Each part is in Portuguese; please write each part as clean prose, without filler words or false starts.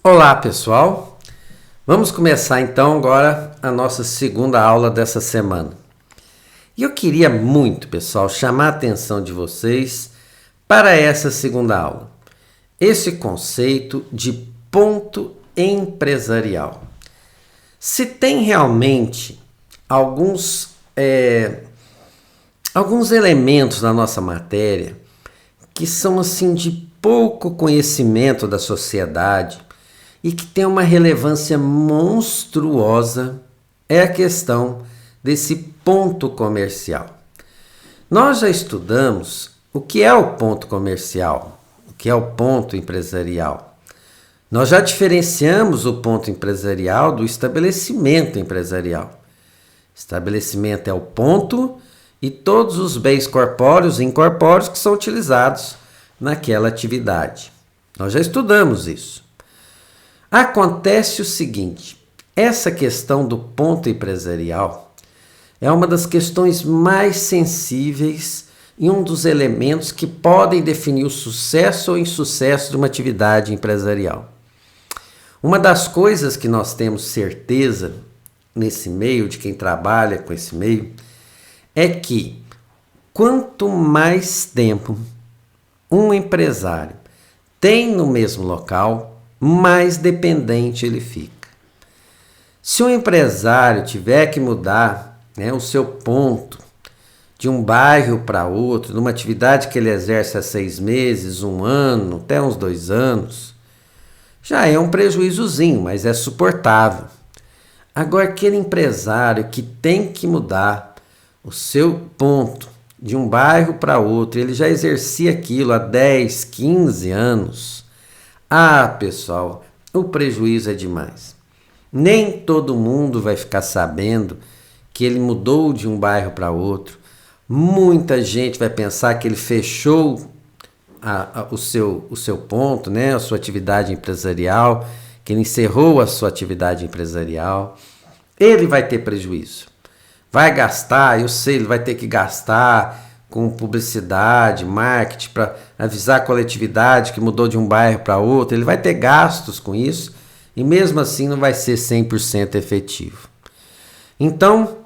Olá, pessoal. Vamos começar então agora a nossa segunda aula dessa semana. E eu queria muito, pessoal, chamar a atenção de vocês para essa segunda aula. Esse conceito de ponto empresarial. Se tem realmente alguns elementos na nossa matéria que são assim de pouco conhecimento da sociedade e que tem uma relevância monstruosa, é a questão desse ponto comercial. Nós já estudamos o que é o ponto comercial, o que é o ponto empresarial. Nós já diferenciamos o ponto empresarial do estabelecimento empresarial. Estabelecimento é o ponto e todos os bens corpóreos e incorpóreos que são utilizados naquela atividade. Nós já estudamos isso. Acontece o seguinte, essa questão do ponto empresarial é uma das questões mais sensíveis e um dos elementos que podem definir o sucesso ou insucesso de uma atividade empresarial. Uma das coisas que nós temos certeza nesse meio, de quem trabalha com esse meio, é que quanto mais tempo um empresário tem no mesmo local, mais dependente ele fica. Se um empresário tiver que mudar o seu ponto de um bairro para outro, numa atividade que ele exerce há 6 meses, 1 ano, até uns 2 anos, já é um prejuízozinho, mas é suportável. Agora, aquele empresário que tem que mudar o seu ponto de um bairro para outro, ele já exercia aquilo há 10, 15 anos. Pessoal, o prejuízo é demais. Nem todo mundo vai ficar sabendo que ele mudou de um bairro para outro. Muita gente vai pensar que ele fechou o seu ponto, a sua atividade empresarial, que ele encerrou a sua atividade empresarial. Ele vai ter prejuízo. Vai gastar, eu sei, ele vai ter que gastar com publicidade, marketing, para avisar a coletividade que mudou de um bairro para outro. Ele vai ter gastos com isso e mesmo assim não vai ser 100% efetivo. Então,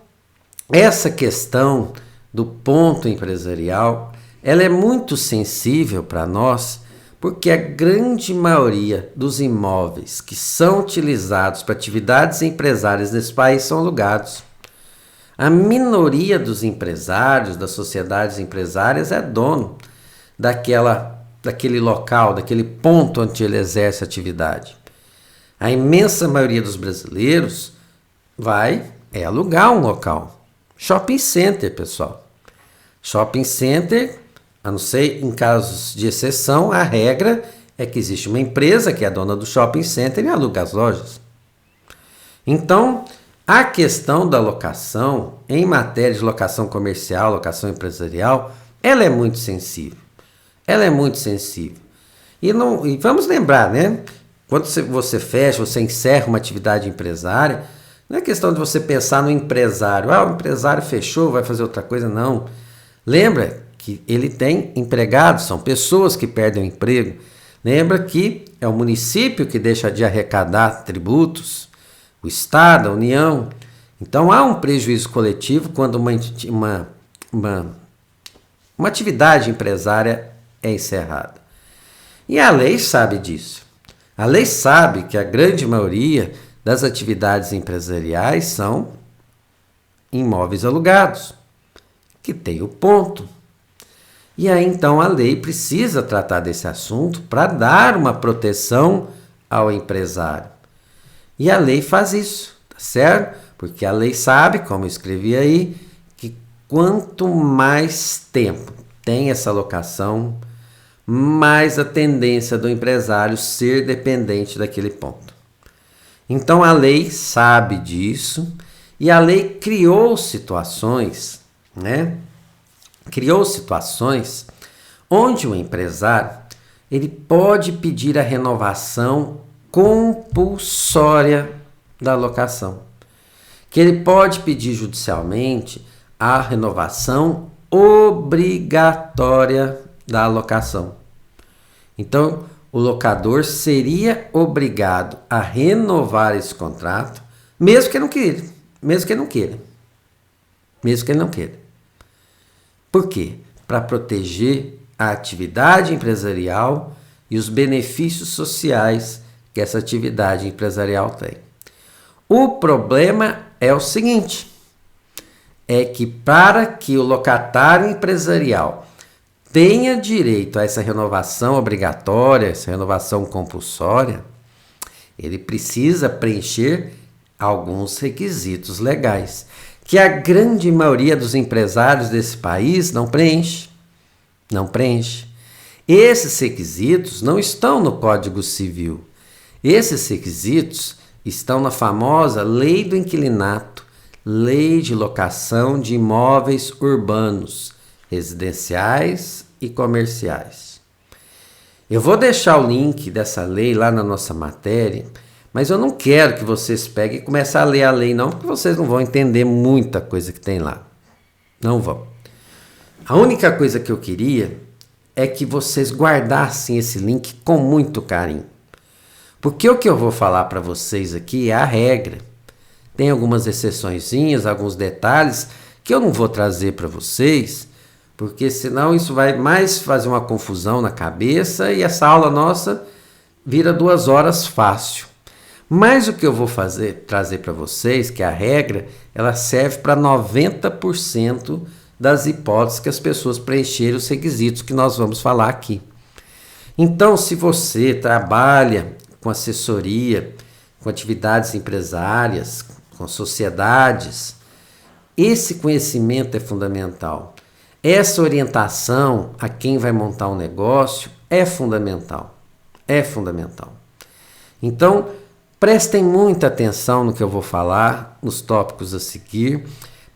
essa questão do ponto empresarial, ela é muito sensível para nós, porque a grande maioria dos imóveis que são utilizados para atividades empresárias nesse país são alugados. A minoria dos empresários, das sociedades empresárias, é dono daquele local, daquele ponto onde ele exerce a atividade. A imensa maioria dos brasileiros vai alugar um local. Shopping center, pessoal. Shopping center, a não ser em casos de exceção, a regra é que existe uma empresa que é a dona do shopping center e aluga as lojas. Então, a questão da locação, em matéria de locação comercial, locação empresarial, ela é muito sensível. Ela é muito sensível. E vamos lembrar, quando você fecha, você encerra uma atividade empresária, não é questão de você pensar no empresário. O empresário fechou, vai fazer outra coisa. Não. Lembra que ele tem empregados, são pessoas que perdem o emprego. Lembra que é o município que deixa de arrecadar tributos, o Estado, a União. Então há um prejuízo coletivo quando uma atividade empresária é encerrada. E a lei sabe disso. A lei sabe que a grande maioria das atividades empresariais são imóveis alugados, que tem o ponto. E aí então a lei precisa tratar desse assunto para dar uma proteção ao empresário. E a lei faz isso, tá certo? Porque a lei sabe, como eu escrevi aí, que quanto mais tempo tem essa locação, mais a tendência do empresário ser dependente daquele ponto. Então a lei sabe disso e a lei criou situações, Criou situações onde o empresário ele pode pedir a renovação compulsória da locação, que ele pode pedir judicialmente a renovação obrigatória da locação. Então, o locador seria obrigado a renovar esse contrato, mesmo que ele não queira, mesmo que ele não queira, mesmo que ele não queira. Por quê? Para proteger a atividade empresarial e os benefícios sociais que essa atividade empresarial tem. O problema é o seguinte, é que para que o locatário empresarial tenha direito a essa renovação obrigatória, essa renovação compulsória, ele precisa preencher alguns requisitos legais, que a grande maioria dos empresários desse país não preenche. Não preenche. Esses requisitos não estão no Código Civil. Esses requisitos estão na famosa Lei do Inquilinato, Lei de Locação de Imóveis Urbanos, Residenciais e Comerciais. Eu vou deixar o link dessa lei lá na nossa matéria, mas eu não quero que vocês peguem e comecem a ler a lei não, porque vocês não vão entender muita coisa que tem lá. Não vão. A única coisa que eu queria é que vocês guardassem esse link com muito carinho. Porque o que eu vou falar para vocês aqui é a regra. Tem algumas exceçõezinhas, alguns detalhes que eu não vou trazer para vocês, porque senão isso vai mais fazer uma confusão na cabeça e essa aula nossa vira 2 horas fácil. Mas o que eu vou trazer para vocês, que é a regra, ela serve para 90% das hipóteses que as pessoas preencherem os requisitos que nós vamos falar aqui. Então, se você trabalha com assessoria, com atividades empresárias, com sociedades, esse conhecimento é fundamental. Essa orientação a quem vai montar um negócio é fundamental. É fundamental. Então, prestem muita atenção no que eu vou falar, nos tópicos a seguir,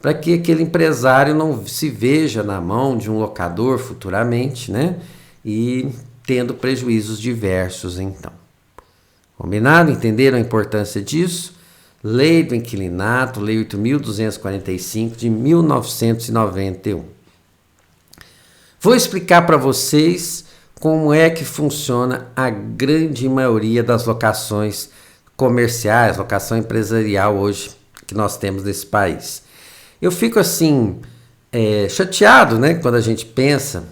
para que aquele empresário não se veja na mão de um locador futuramente, né? E tendo prejuízos diversos, então. Combinado? Entenderam a importância disso? Lei do Inquilinato, Lei 8.245 de 1991. Vou explicar para vocês como é que funciona a grande maioria das locações comerciais, locação empresarial hoje que nós temos nesse país. Eu fico assim, chateado, né, quando a gente pensa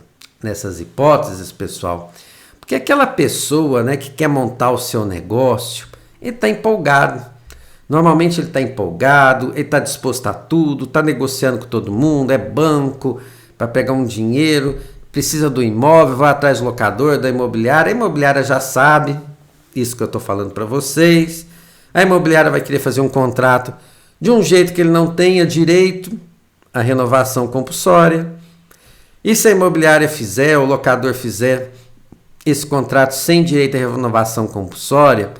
nessas hipóteses, pessoal, porque aquela pessoa, né, que quer montar o seu negócio, ele está empolgado. Normalmente ele está empolgado, ele está disposto a tudo, está negociando com todo mundo, é banco, para pegar um dinheiro, precisa do imóvel, vai atrás do locador, da imobiliária. A imobiliária já sabe isso que eu estou falando para vocês. A imobiliária vai querer fazer um contrato de um jeito que ele não tenha direito à renovação compulsória. E se a imobiliária fizer, o locador fizer esse contrato sem direito à renovação compulsória,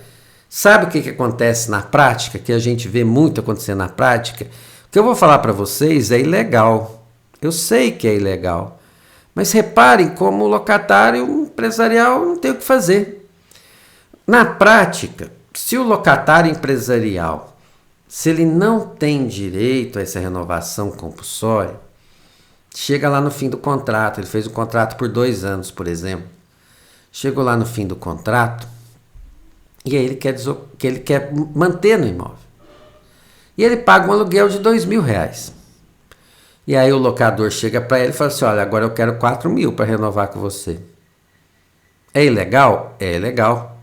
sabe o que acontece na prática, que a gente vê muito acontecer na prática? O que eu vou falar para vocês é ilegal. Eu sei que é ilegal. Mas reparem como o locatário empresarial não tem o que fazer. Na prática, se o locatário empresarial, se ele não tem direito a essa renovação compulsória, chega lá no fim do contrato, ele fez o contrato por 2 anos, por exemplo. Chegou lá no fim do contrato e aí ele quer manter no imóvel. E ele paga um aluguel de R$2.000. E aí o locador chega para ele e fala assim, olha, agora eu quero 4.000 para renovar com você. É ilegal? É ilegal.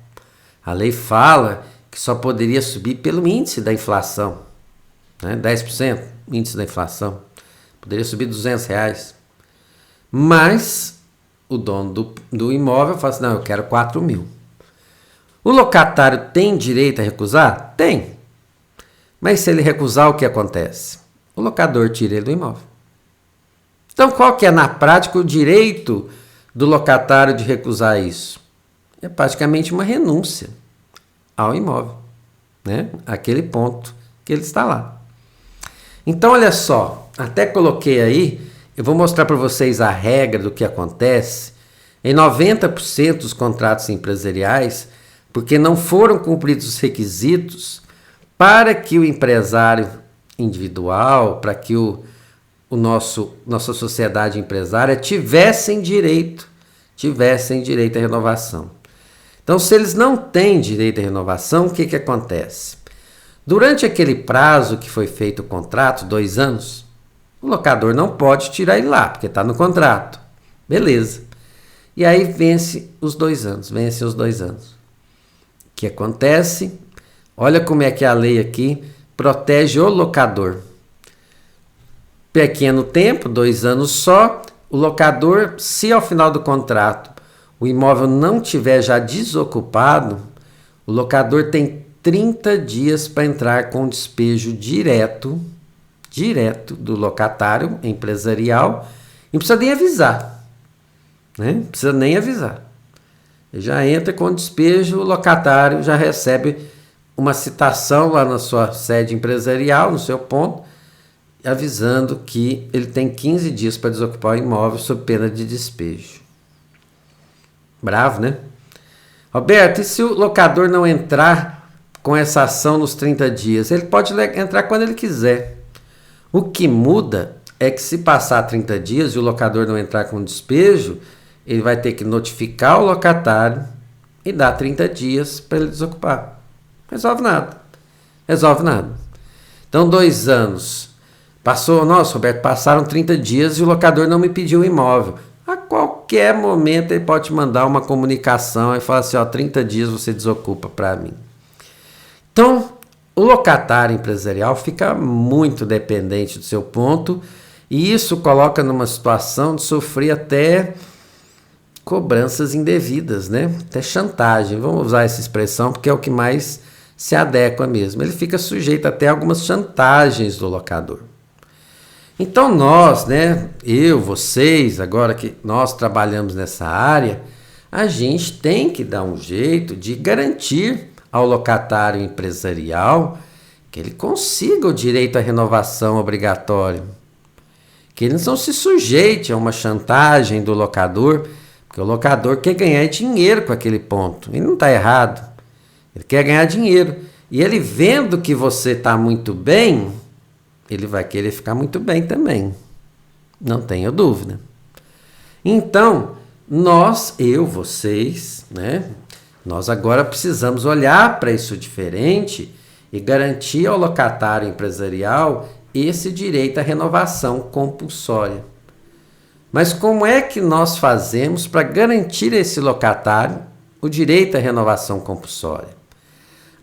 A lei fala que só poderia subir pelo índice da inflação, né? 10%, índice da inflação. Poderia subir R$200. Mas o dono do imóvel fala assim, não, eu quero 4.000. O locatário tem direito a recusar? Tem. Mas se ele recusar, o que acontece? O locador tira ele do imóvel. Então, qual que é, na prática, o direito do locatário de recusar isso? É praticamente uma renúncia ao imóvel, né? Aquele ponto que ele está lá. Então, olha só, até coloquei aí, eu vou mostrar para vocês a regra do que acontece em 90% dos contratos empresariais, porque não foram cumpridos os requisitos para que o empresário individual, para que nossa sociedade empresária tivessem direito à renovação. Então, se eles não têm direito à renovação, o que acontece? Durante aquele prazo que foi feito o contrato, 2 anos, o locador não pode tirar ele lá, porque está no contrato. Beleza. E aí vence os 2 anos, O que acontece? Olha como é que a lei aqui protege o locador. Pequeno tempo, 2 anos só, o locador, se ao final do contrato o imóvel não tiver já desocupado, o locador tem 30 dias para entrar com despejo direto do locatário empresarial, e não precisa nem avisar. Né? Não precisa nem avisar. Ele já entra com despejo, o locatário já recebe uma citação lá na sua sede empresarial, no seu ponto, avisando que ele tem 15 dias para desocupar o imóvel sob pena de despejo. Bravo, né? Roberto, e se o locador não entrar com essa ação nos 30 dias? Ele pode entrar quando ele quiser. O que muda é que se passar 30 dias e o locador não entrar com despejo, ele vai ter que notificar o locatário e dar 30 dias para ele desocupar. Resolve nada. Então, 2 anos. Nossa, Roberto, passaram 30 dias e o locador não me pediu o imóvel. A qualquer momento ele pode te mandar uma comunicação e falar assim, 30 dias você desocupa para mim. Então, o locatário empresarial fica muito dependente do seu ponto e isso coloca numa situação de sofrer até cobranças indevidas, né? Até chantagem. Vamos usar essa expressão porque é o que mais se adequa mesmo. Ele fica sujeito até a algumas chantagens do locador. Então nós, né, vocês, agora que nós trabalhamos nessa área, a gente tem que dar um jeito de garantir ao locatário empresarial que ele consiga o direito à renovação obrigatória, que ele não se sujeite a uma chantagem do locador, porque o locador quer ganhar dinheiro com aquele ponto, ele não está errado, ele quer ganhar dinheiro, e ele vendo que você está muito bem, ele vai querer ficar muito bem também. Não tenho dúvida. Então, vocês, né? Nós agora precisamos olhar para isso diferente e garantir ao locatário empresarial esse direito à renovação compulsória. Mas como é que nós fazemos para garantir a esse locatário o direito à renovação compulsória?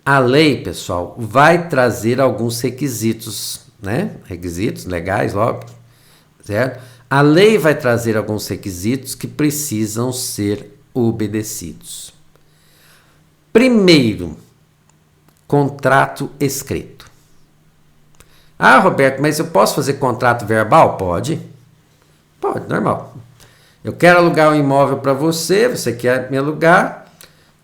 A lei, pessoal, vai trazer alguns requisitos, né? Requisitos legais, óbvio, certo? A lei vai trazer alguns requisitos que precisam ser obedecidos. Primeiro, contrato escrito. Ah, Roberto, mas eu posso fazer contrato verbal? Pode, normal. Eu quero alugar um imóvel para você, você quer me alugar,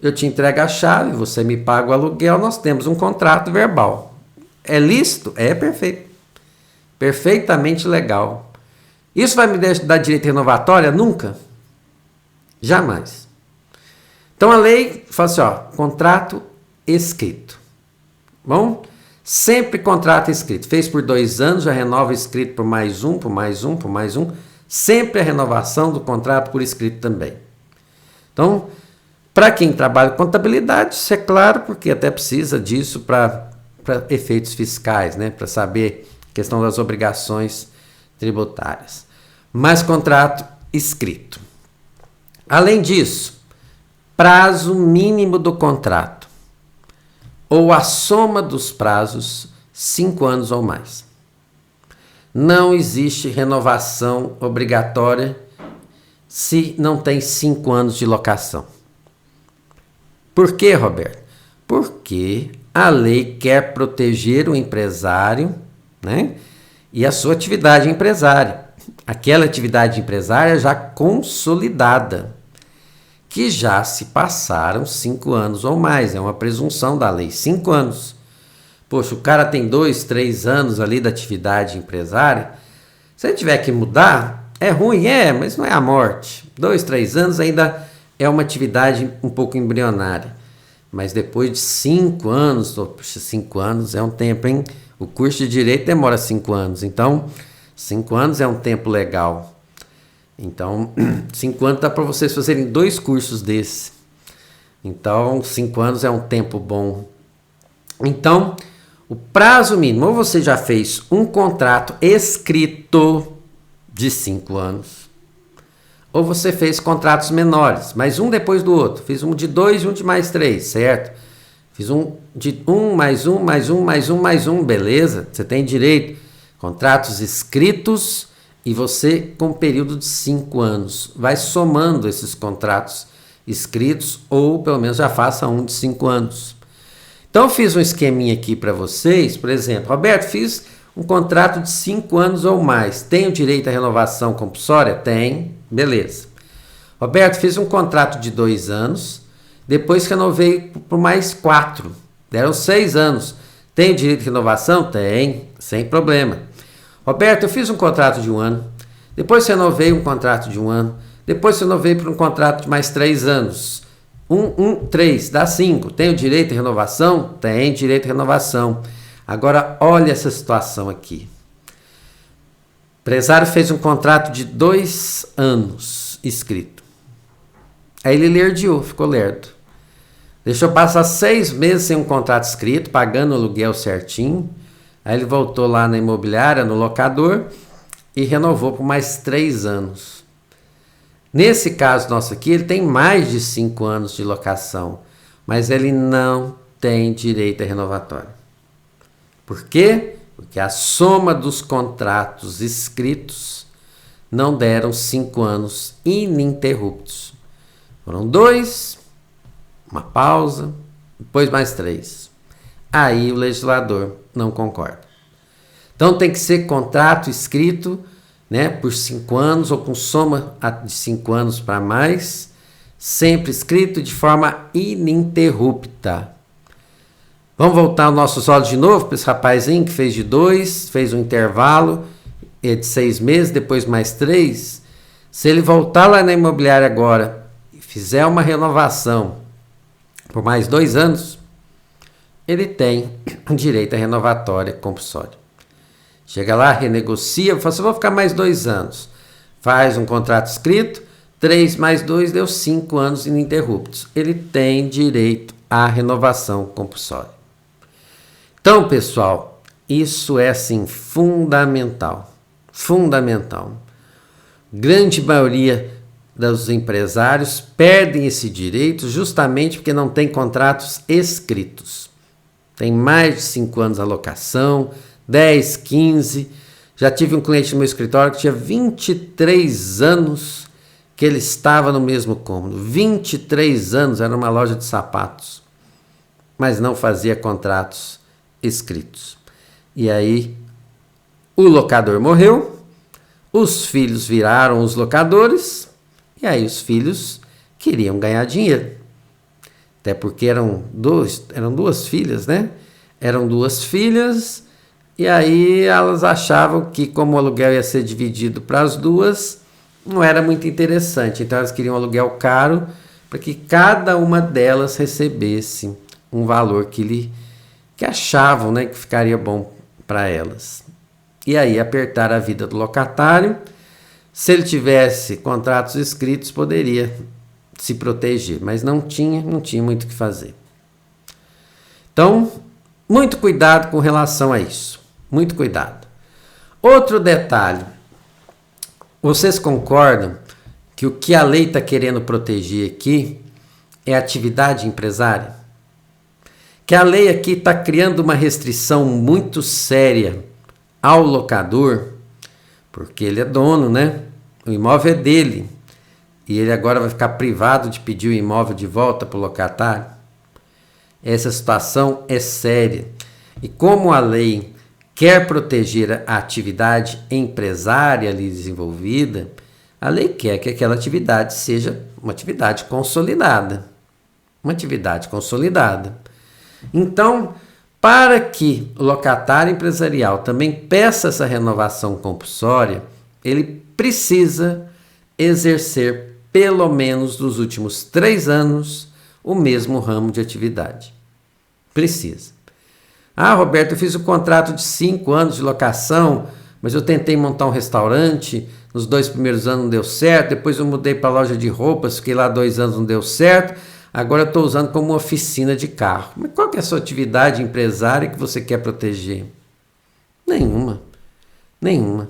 eu te entrego a chave, você me paga o aluguel, nós temos um contrato verbal. É lícito? É perfeito. Perfeitamente legal. Isso vai me dar direito renovatória? Nunca. Jamais. Então a lei fala assim, contrato escrito. Bom? Sempre contrato escrito. Fez por 2 anos, já renova escrito por mais um. Sempre a renovação do contrato por escrito também. Então, para quem trabalha com contabilidade, isso é claro, porque até precisa disso para efeitos fiscais, né? Para saber a questão das obrigações tributárias. Mas contrato escrito. Além disso, prazo mínimo do contrato ou a soma dos prazos, 5 anos ou mais. Não existe renovação obrigatória se não tem 5 anos de locação. Por quê, Roberto? Porque a lei quer proteger o empresário, né? E a sua atividade empresária. Aquela atividade empresária já consolidada, que já se passaram 5 anos ou mais. É uma presunção da lei, 5 anos. Poxa, o cara tem 2, 3 anos ali da atividade empresária. Se ele tiver que mudar, é ruim, mas não é a morte. 2, 3 anos ainda é uma atividade um pouco embrionária. Mas depois de 5 anos, 5 anos é um tempo, hein? O curso de Direito demora 5 anos. Então, 5 anos é um tempo legal. Então, 5 anos dá para vocês fazerem 2 cursos desses. Então, 5 anos é um tempo bom. Então, o prazo mínimo, ou você já fez um contrato escrito de 5 anos, ou você fez contratos menores, mas um depois do outro. Fiz um de 2 e um de mais 3, certo? Fiz um de 1 mais 1 mais 1 mais 1 mais 1, beleza? Você tem direito. Contratos escritos e você com um período de 5 anos. Vai somando esses contratos escritos ou pelo menos já faça um de 5 anos. Então eu fiz um esqueminha aqui para vocês, por exemplo, Roberto, fiz um contrato de 5 anos ou mais. Tenho direito à renovação compulsória? Tem, beleza. Roberto, fiz um contrato de 2 anos, depois renovei por mais 4. Deram 6 anos. Tenho direito de renovação? Tem, sem problema. Roberto, eu fiz um contrato de 1 ano, depois renovei um contrato de 1 ano, depois renovei por um contrato de mais 3 anos. 3, dá 5. Tenho direito de renovação? Tem direito de renovação. Agora, olha essa situação aqui. O empresário fez um contrato de 2 anos escrito. Aí ele lerdeou, ficou lerdo. Deixou passar 6 meses sem um contrato escrito, pagando o aluguel certinho. Aí ele voltou lá na imobiliária, no locador, e renovou por mais 3 anos. Nesse caso nosso aqui, ele tem mais de 5 anos de locação, mas ele não tem direito a renovatório. Por quê? Porque a soma dos contratos escritos não deram 5 anos ininterruptos. Foram 2, uma pausa, depois mais 3. Aí o legislador não concorda. Então tem que ser contrato escrito, né, por 5 anos ou com soma de 5 anos para mais, sempre escrito de forma ininterrupta. Vamos voltar aos nossos olhos de novo para esse rapazinho que fez de 2, fez um intervalo de 6 meses, depois mais 3. Se ele voltar lá na imobiliária agora e fizer uma renovação por mais 2 anos, ele tem direito à renovatória compulsória. Chega lá, renegocia, fala assim, vou ficar mais 2 anos. Faz um contrato escrito, 3 mais 2 deu 5 anos ininterruptos. Ele tem direito à renovação compulsória. Então, pessoal, isso é assim fundamental. Fundamental. Grande maioria dos empresários perdem esse direito justamente porque não tem contratos escritos. Tem mais de 5 anos a locação, 10, 15. Já tive um cliente no meu escritório que tinha 23 anos que ele estava no mesmo cômodo. 23 anos, era uma loja de sapatos, mas não fazia contratos escritos. E aí o locador morreu, os filhos viraram os locadores, e aí os filhos queriam ganhar dinheiro. Até porque eram duas filhas, né? Eram 2 filhas, e aí elas achavam que como o aluguel ia ser dividido para as 2, não era muito interessante. Então elas queriam um aluguel caro para que cada uma delas recebesse um valor que achavam, né, que ficaria bom para elas. E aí apertar a vida do locatário. Se ele tivesse contratos escritos, poderia se proteger, mas não tinha muito o que fazer. Então, muito cuidado com relação a isso. Muito cuidado. Outro detalhe. Vocês concordam que o que a lei está querendo proteger aqui é a atividade empresária? Que a lei aqui está criando uma restrição muito séria ao locador, porque ele é dono, né? O imóvel é dele. E ele agora vai ficar privado de pedir o imóvel de volta para o locatário. Essa situação é séria. E como a lei quer proteger a atividade empresária ali desenvolvida, a lei quer que aquela atividade seja uma atividade consolidada. Uma atividade consolidada. Então, para que o locatário empresarial também peça essa renovação compulsória, ele precisa exercer pelo menos nos últimos 3 anos o mesmo ramo de atividade. Precisa. Ah, Roberto, eu fiz um contrato de 5 anos de locação, mas eu tentei montar um restaurante, nos 2 primeiros anos não deu certo, depois eu mudei para a loja de roupas, fiquei lá 2 anos, não deu certo, agora eu estou usando como uma oficina de carro. Mas qual que é a sua atividade empresária que você quer proteger? Nenhuma. Nenhuma.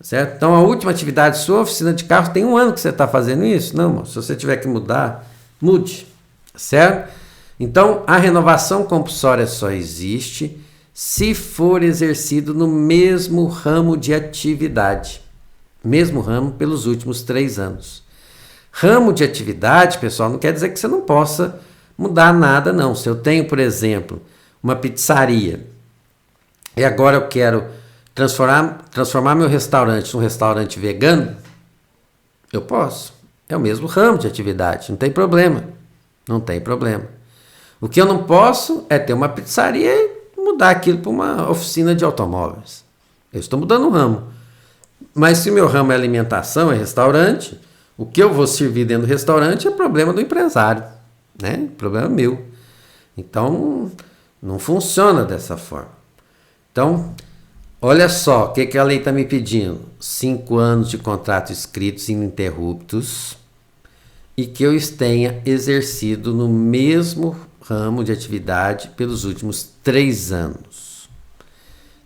Certo? Então a última atividade sua, oficina de carro, tem 1 ano que você está fazendo isso? Não, irmão. Se você tiver que mudar, mude. Certo? Então a renovação compulsória só existe se for exercido no mesmo ramo de atividade. Mesmo ramo pelos últimos 3 anos. Ramo de atividade, pessoal, não quer dizer que você não possa mudar nada, não. Se eu tenho, por exemplo, uma pizzaria e agora eu quero transformar meu restaurante num restaurante vegano, eu posso. É o mesmo ramo de atividade, não tem problema. Não tem problema. O que eu não posso é ter uma pizzaria e mudar aquilo para uma oficina de automóveis. Eu estou mudando o ramo. Mas se meu ramo é alimentação, é restaurante, o que eu vou servir dentro do restaurante é problema do empresário, né? Problema meu. Então, não funciona dessa forma. Então, olha só, o que a lei está me pedindo? 5 anos de contrato escritos ininterruptos e que eu tenha exercido no mesmo ramo de atividade pelos últimos 3 anos.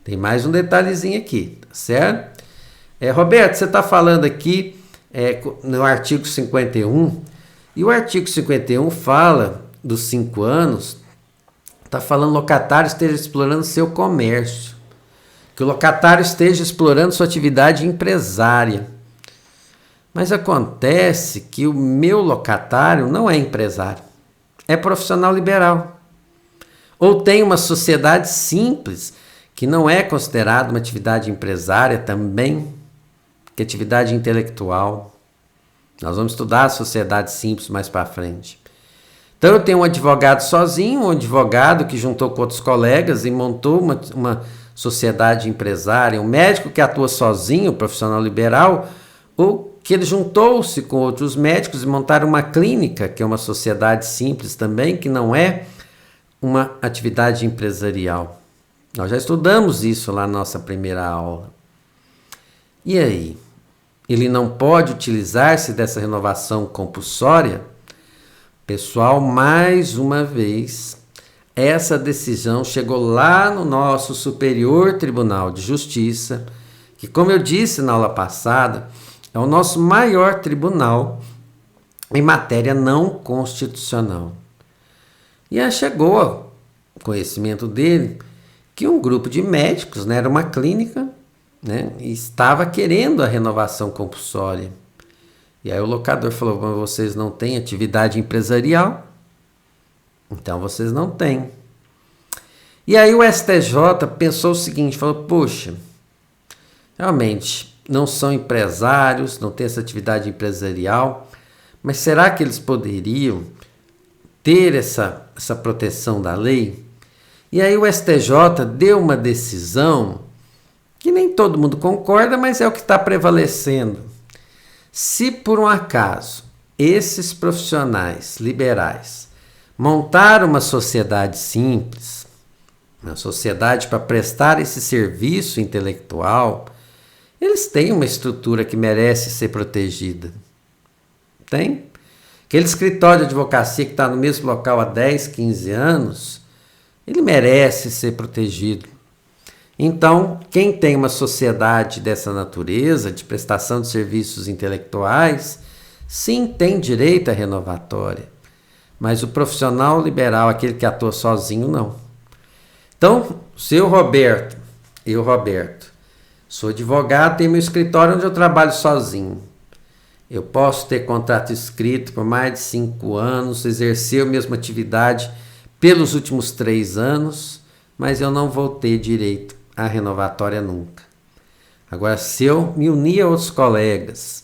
Tem mais um detalhezinho aqui, tá certo? Roberto, você está falando aqui no artigo 51, e o artigo 51 fala dos 5 anos, está falando locatário esteja explorando seu comércio, que o locatário esteja explorando sua atividade empresária. Mas acontece que o meu locatário não é empresário, é profissional liberal. Ou tem uma sociedade simples, que não é considerada uma atividade empresária também, que é atividade intelectual. Nós vamos estudar a sociedade simples mais para frente. Então eu tenho um advogado sozinho, um advogado que juntou com outros colegas e montou uma sociedade empresária, um médico que atua sozinho, profissional liberal, ou que ele juntou-se com outros médicos e montaram uma clínica, que é uma sociedade simples também, que não é uma atividade empresarial. Nós já estudamos isso lá na nossa primeira aula. E aí? Ele não pode utilizar-se dessa renovação compulsória? Pessoal, mais uma vez, essa decisão chegou lá no nosso Superior Tribunal de Justiça, que, como eu disse na aula passada, é o nosso maior tribunal em matéria não constitucional. E aí chegou ao conhecimento dele que um grupo de médicos, era uma clínica, e estava querendo a renovação compulsória. E aí o locador falou: mas vocês não têm atividade empresarial? Então vocês não têm. E aí o STJ pensou o seguinte, falou: poxa, realmente não são empresários, não têm essa atividade empresarial, mas será que eles poderiam ter essa proteção da lei? E aí o STJ deu uma decisão que nem todo mundo concorda, mas é o que está prevalecendo. Se por um acaso esses profissionais liberais montaram uma sociedade simples, uma sociedade para prestar esse serviço intelectual, eles têm uma estrutura que merece ser protegida. Tem? Aquele escritório de advocacia que está no mesmo local há 10, 15 anos, ele merece ser protegido. Então, quem tem uma sociedade dessa natureza, de prestação de serviços intelectuais, sim, tem direito à renovatória. Mas o profissional liberal, aquele que atua sozinho, não. Então, se eu, Roberto, sou advogado, tenho meu escritório onde eu trabalho sozinho. Eu posso ter contrato escrito por mais de 5 anos, exercer a mesma atividade pelos últimos 3 anos, mas eu não vou ter direito à renovatória nunca. Agora, se eu me unir a outros colegas,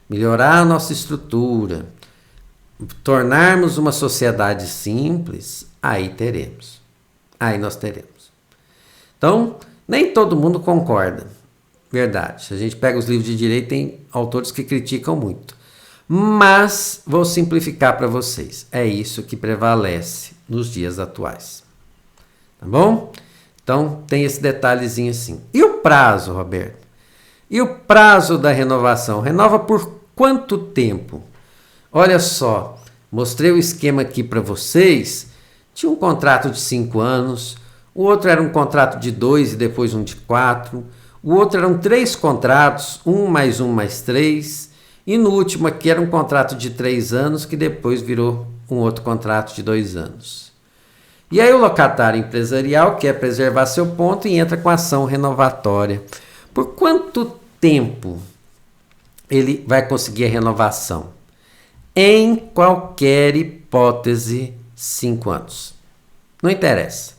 melhorar a nossa estrutura, tornarmos uma sociedade simples, aí teremos. Aí nós teremos. Então, nem todo mundo concorda. Verdade. Se a gente pega os livros de direito, tem autores que criticam muito. Mas vou simplificar para vocês. É isso que prevalece nos dias atuais. Tá bom? Então, tem esse detalhezinho assim. E o prazo, Roberto? E o prazo da renovação? Renova por quanto tempo? Olha só, Mostrei o esquema aqui para vocês. Tinha um contrato de 5 anos, o outro era um contrato de 2 e depois um de 4. O outro eram 3 contratos, 1 mais 3. E no último aqui era um contrato de 3 anos que depois virou um outro contrato de 2 anos. E aí o locatário empresarial quer preservar seu ponto e entra com ação renovatória. Por quanto tempo ele vai conseguir a renovação? Em qualquer hipótese, 5 anos. Não interessa.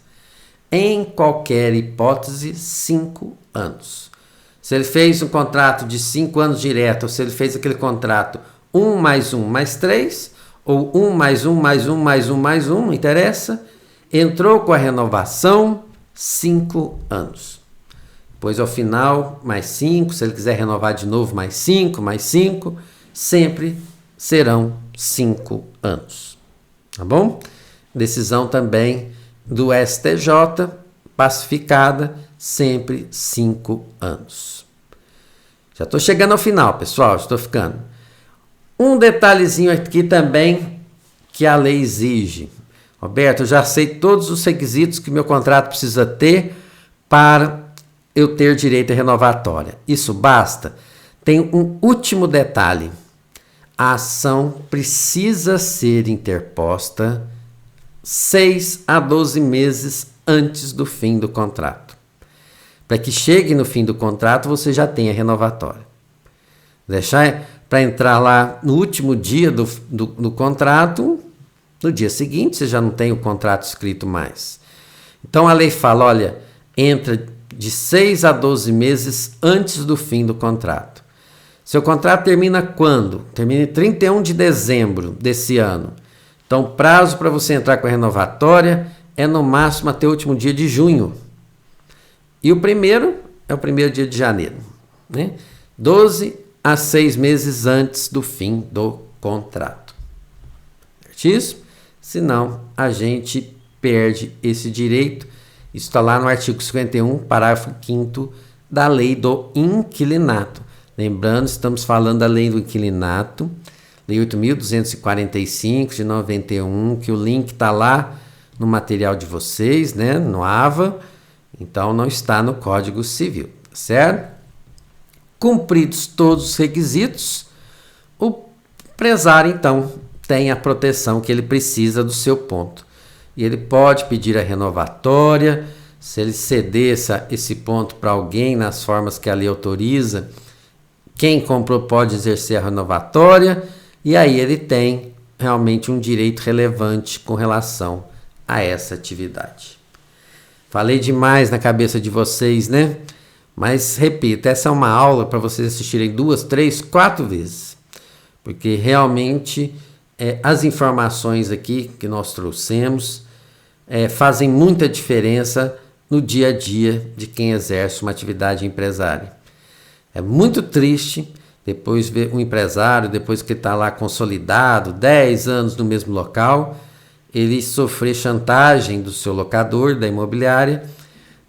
Em qualquer hipótese, 5 anos. Se ele fez um contrato de 5 anos direto, ou se ele fez aquele contrato 1 mais 3, ou 1 mais 1 mais 1 mais 1 mais 1, não interessa. Entrou com a renovação, 5 anos. Depois ao final, mais 5, se ele quiser renovar de novo, mais 5, sempre serão 5 anos. Tá bom? Decisão também do STJ, pacificada, sempre 5 anos. Já estou chegando ao final, pessoal, estou ficando. Um detalhezinho aqui também que a lei exige. Roberto, eu já sei todos os requisitos que meu contrato precisa ter para eu ter direito à renovatória. Isso basta? Tem um último detalhe. A ação precisa ser interposta 6 a 12 meses antes do fim do contrato. Para que chegue no fim do contrato, você já tenha renovatória. Deixar para entrar lá no último dia do contrato, no dia seguinte você já não tem o contrato escrito mais. Então a lei fala, olha, entra de 6 a 12 meses antes do fim do contrato. Seu contrato termina quando? Termina em 31 de dezembro desse ano. Então o prazo para você entrar com a renovatória é no máximo até o último dia de junho. E o primeiro é o primeiro dia de janeiro. Né? 12 a 6 meses antes do fim do contrato. Certíssimo? Senão a gente perde esse direito. Isso está lá no artigo 51, parágrafo 5º da lei do inquilinato. Lembrando, estamos falando da lei do inquilinato, lei 8.245 de 91, que o link está lá no material de vocês, né, no AVA, então não está no Código Civil, certo? Cumpridos todos os requisitos, o empresário, então, tem a proteção que ele precisa do seu ponto. E ele pode pedir a renovatória, se ele ceder esse ponto para alguém nas formas que a lei autoriza, quem comprou pode exercer a renovatória, e aí ele tem realmente um direito relevante com relação a essa atividade. Falei demais na cabeça de vocês, né? Mas, repito, essa é uma aula para vocês assistirem 2, 3, 4 vezes. Porque realmente as informações aqui que nós trouxemos fazem muita diferença no dia a dia de quem exerce uma atividade empresária. É muito triste depois ver um empresário, depois que está lá consolidado, 10 anos no mesmo local, ele sofrer chantagem do seu locador, da imobiliária,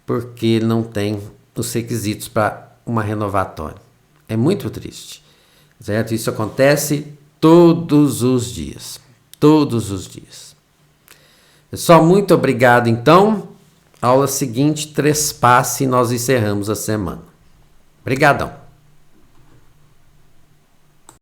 porque ele não tem os requisitos para uma renovatória. É muito triste, certo? Isso acontece todos os dias. Todos os dias. Pessoal, muito obrigado, então. Aula seguinte, trespasse, e nós encerramos a semana. Obrigadão.